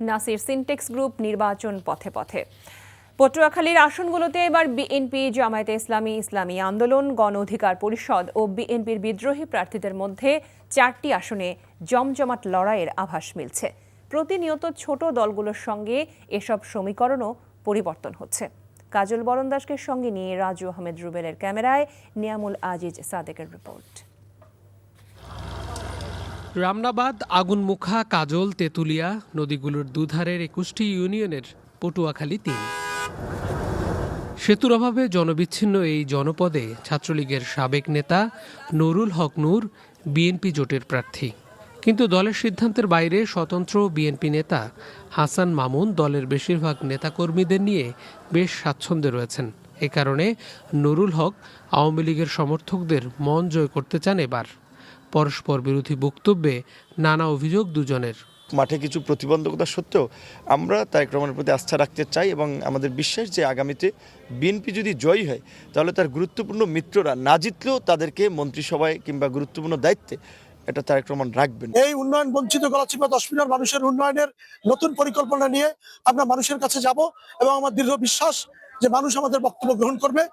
Nasir syntax group নির্বাচন পথে পথে। পটুয়াখালীর আসনগুলোতে এবার বিএনপি, জামায়াতে ইসলামী, ইসলামী আন্দোলন, গণ অধিকার পরিষদ ও বিএনপির বিদ্রোহী প্রার্থীদের মধ্যে 4টি আসনে জমজমাট লড়াইয়ের আভাস মিলছে। প্রতিনিয়ত ছোট দলগুলোর সঙ্গে এসব সমীকরণও পরিবর্তন হচ্ছে। কাজল বরন্দাসকে সঙ্গে নিয়ে রাজু আহমেদ রুবেলের ক্যামেরায় নিয়ামুল আজিজ সাদেকের রিপোর্ট। রামনাবাদ, আগুনমুখা, কাজল, তেঁতুলিয়া নদীগুলোর দুধারের 21টি ইউনিয়নের পটুয়াখালী 3। সেতুর অভাবে জনবিচ্ছিন্ন এই জনপদে ছাত্রলীগের সাবেক নেতা নুরুল হক নূর বিএনপি জোটের প্রার্থী। কিন্তু দলের সিদ্ধান্তের বাইরে স্বতন্ত্র বিএনপি নেতা হাসান মামুন দলের বেশিরভাগ নেতাকর্মীদের নিয়ে বেশ স্বাচ্ছন্দ্যে রয়েছেন। এ কারণে নুরুল হক আওয়ামী লীগের সমর্থকদের মন জয় করতে চান এবার। পরস্পর বিরোধী বক্তব্যে নানা অভিযোগ দুজনের। মাঠে কিছু প্রতিবন্ধকতা সত্ত্বেও আমরা তারেক রহমানের প্রতি আস্থা রাখতে চাই এবং আমাদের বিশ্বাস যে আগামীতে বিএনপি যদি জয়ী হয় তাহলে তার গুরুত্বপূর্ণ মিত্ররা না জিতলেও তাদেরকে মন্ত্রিসভায় কিংবা গুরুত্বপূর্ণ দায়িত্বে এটা তারেক রহমান রাখবেন। এই উন্নয়ন বঞ্চিত গলাচিপা 10 মিলিয়ন মানুষের উন্নয়নের নতুন পরিকল্পনা নিয়ে আমরা মানুষের কাছে যাব এবং আমার দৃঢ় বিশ্বাস যে মানুষ আমাদের বক্তব্য গ্রহণ করবে।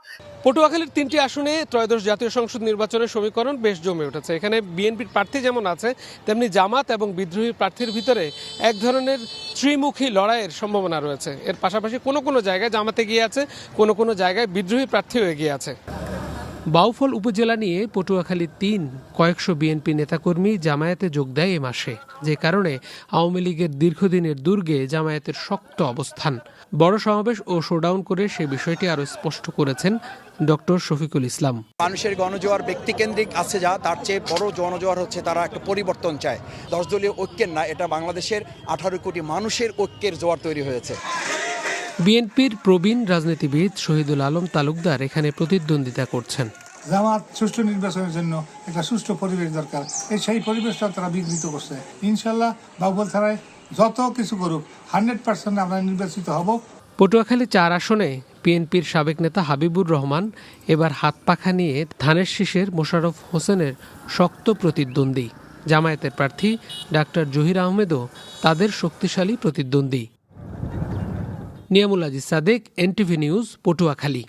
পটুয়াখালীর 3টি আসনে ত্রয়োদশ জাতীয় সংসদ নির্বাচনের সমীকরণ বেশ জমে উঠেছে। এখানে বিএনপির প্রার্থী যেমন আছে, তেমনি জামাত এবং বিদ্রোহী প্রার্থীর ভিতরে এক ধরনের ত্রিমুখী লড়াইয়ের সম্ভাবনা রয়েছে। এর পাশাপাশি কোনো কোনো জায়গায় জামাতে এগিয়ে আছে, কোনো কোনো জায়গায় বিদ্রোহী প্রার্থীও এগিয়ে আছে। বাউফল উপজেলা নিয়ে পটুয়াখালীর কয়েকশো বিএনপি নেতাকর্মী জামায়াতে যোগ দেয় এ মাসে, যে কারণে আওয়ামী লীগের দীর্ঘদিনের দুর্গে জামায়াতের শক্ত অবস্থান। বড় সমাবেশ ও শোডাউন করে সে বিষয়টি আরও স্পষ্ট করেছেন ডক্টর শফিকুল ইসলাম। মানুষের গণজোয়ার ব্যক্তিকেন্দ্রিক আছে যা, তার চেয়ে বড় গণজোয়ার হচ্ছে তারা একটা পরিবর্তন চায়। 10 দলীয় ঐক্যের না, এটা বাংলাদেশের 18 কোটি মানুষের ঐক্যের জোয়ার তৈরি হয়েছে। বিএনপির প্রবীণ রাজনীতিবিদ শহীদুল আলম তালুকদার এখানে প্রতিদ্বন্দ্বিতা করছেন। জামাত সুষ্ঠু নির্বাচনের জন্য একটা সুষ্ঠু পরিবেশ দরকার, সেই পরিবেশটা তারা বিঘ্নিত করছে। ইনশাল্লাহ বাউফল থানায় যত কিছু করুক 100% আমরা নির্বাচিত হব। পটুয়াখালী 4 আসনে বিএনপির সাবেক নেতা হাবিবুর রহমান এবার হাত পাখা নিয়ে ধানের শীষের মোশাররফ হোসেনের শক্ত প্রতিদ্বন্দ্বী। জামায়াতের প্রার্থী ডাক্তার জহির আহমেদও তাদের শক্তিশালী প্রতিদ্বন্দ্বী। Niamul Aziz Sadek, NTV news, Patuakhali.